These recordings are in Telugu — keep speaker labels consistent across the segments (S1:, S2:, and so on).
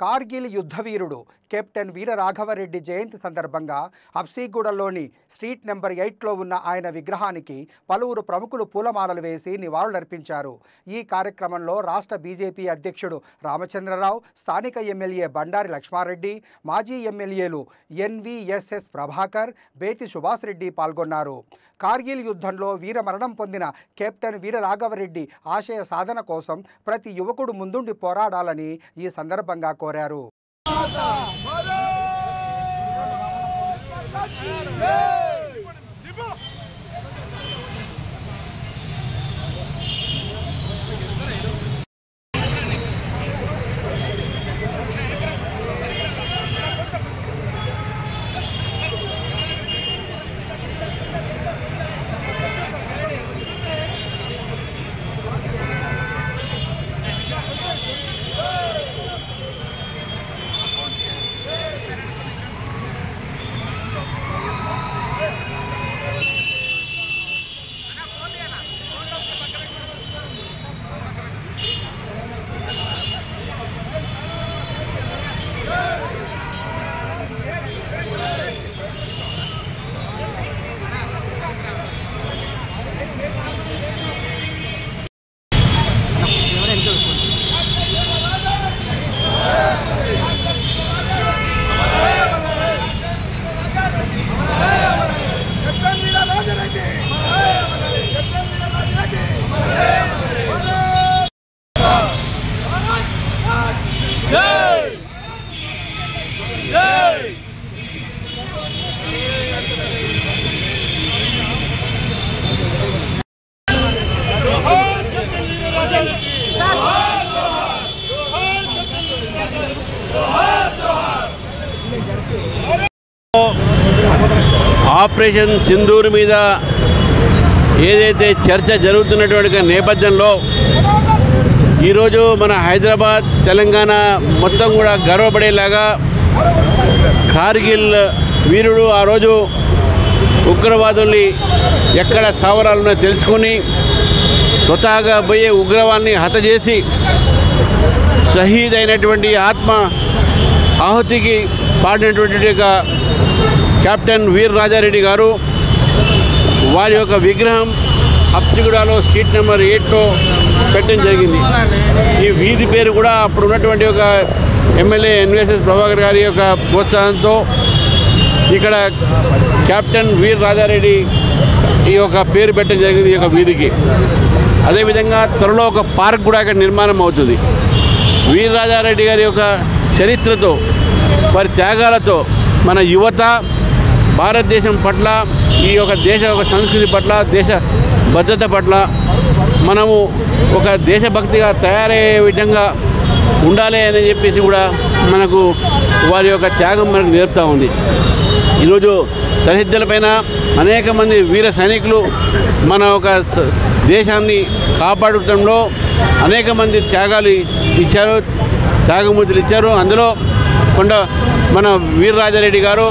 S1: కార్గిల్ యుద్ధవీరుడు కెప్టెన్ వీర రాఘవరెడ్డి జయంతి సందర్భంగా హబ్సీగూడలోని స్ట్రీట్ నెంబర్ 8లో ఉన్న ఆయన విగ్రహానికి పలువురు ప్రముఖులు పూలమాలలు వేసి నివాళులర్పించారు। ఈ కార్యక్రమంలో రాష్ట్ర బీజేపీ అధ్యక్షుడు రామచంద్రరావు, స్థానిక ఎమ్మెల్యే బండారి లక్ష్మారెడ్డి, మాజీ ఎమ్మెల్యేలు ఎన్వీఎస్ఎస్ ప్రభాకర్, బేతి సుభాష్ రెడ్డి పాల్గొన్నారు। కార్గిల్ యుద్ధంలో వీరమరణం పొందిన కెప్టెన్ వీర రాఘవరెడ్డి ఆశయ సాధన కోసం ప్రతి యువకుడు ముందుండి పోరాడాలని ఈ సందర్భంగా కోరారు।
S2: ఆపరేషన్ సింధూర్ మీద ఏదైతే చర్చ జరుగుతున్నటువంటి నేపథ్యంలో ఈరోజు మన హైదరాబాద్, తెలంగాణ మొత్తం కూడా గర్వపడేలాగా కార్గిల్ వీరుడు ఆ రోజు ఉగ్రవాదుల్ని ఎక్కడ స్థావరాలున్నా తెలుసుకుని స్వతహాగా పోయే ఉగ్రవాన్ని హత చేసి షహీద్ అయినటువంటి ఆత్మ ఆహుతికి పాడినటువంటి కెప్టెన్ వీర రాఘవరెడ్డి గారు వారి యొక్క విగ్రహం హబ్సీగూడలో స్ట్రీట్ నెంబర్ 8లో పెట్టడం జరిగింది। ఈ వీధి పేరు కూడా అప్పుడు ఉన్నటువంటి ఒక ఎమ్మెల్యే ఎన్వీఎస్ఎస్ ప్రభాకర్ గారి యొక్క ప్రోత్సాహంతో ఇక్కడ కెప్టెన్ వీర రాఘవరెడ్డి ఈ యొక్క పేరు పెట్టడం జరిగింది ఈ యొక్క వీధికి। అదేవిధంగా త్వరలో ఒక పార్క్ కూడా ఇక్కడ నిర్మాణం అవుతుంది। వీర రాఘవరెడ్డి గారి యొక్క చరిత్రతో, వారి త్యాగాలతో మన యువత భారతదేశం పట్ల, ఈ యొక్క దేశ ఒక సంస్కృతి పట్ల, దేశ భద్రత పట్ల మనము ఒక దేశభక్తిగా తయారయ్యే విధంగా ఉండాలి అని చెప్పేసి కూడా మనకు వారి యొక్క త్యాగం మనకు నేర్పుతూ ఉంది। ఈరోజు సరిహద్దులపైన అనేక మంది వీర సైనికులు మన ఒక దేశాన్ని కాపాడటంలో అనేక మంది త్యాగాలు ఇచ్చారు, త్యాగమూర్తులు ఇచ్చారు। అందులో మన వీర రాఘవరెడ్డి గారు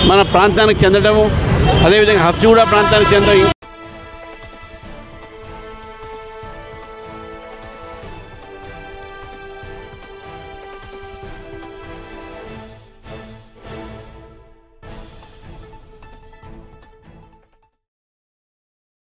S2: మన ప్రాంతానికి చెందడము, అదేవిధంగా హబ్సీగూడ ప్రాంతానికి చెందడం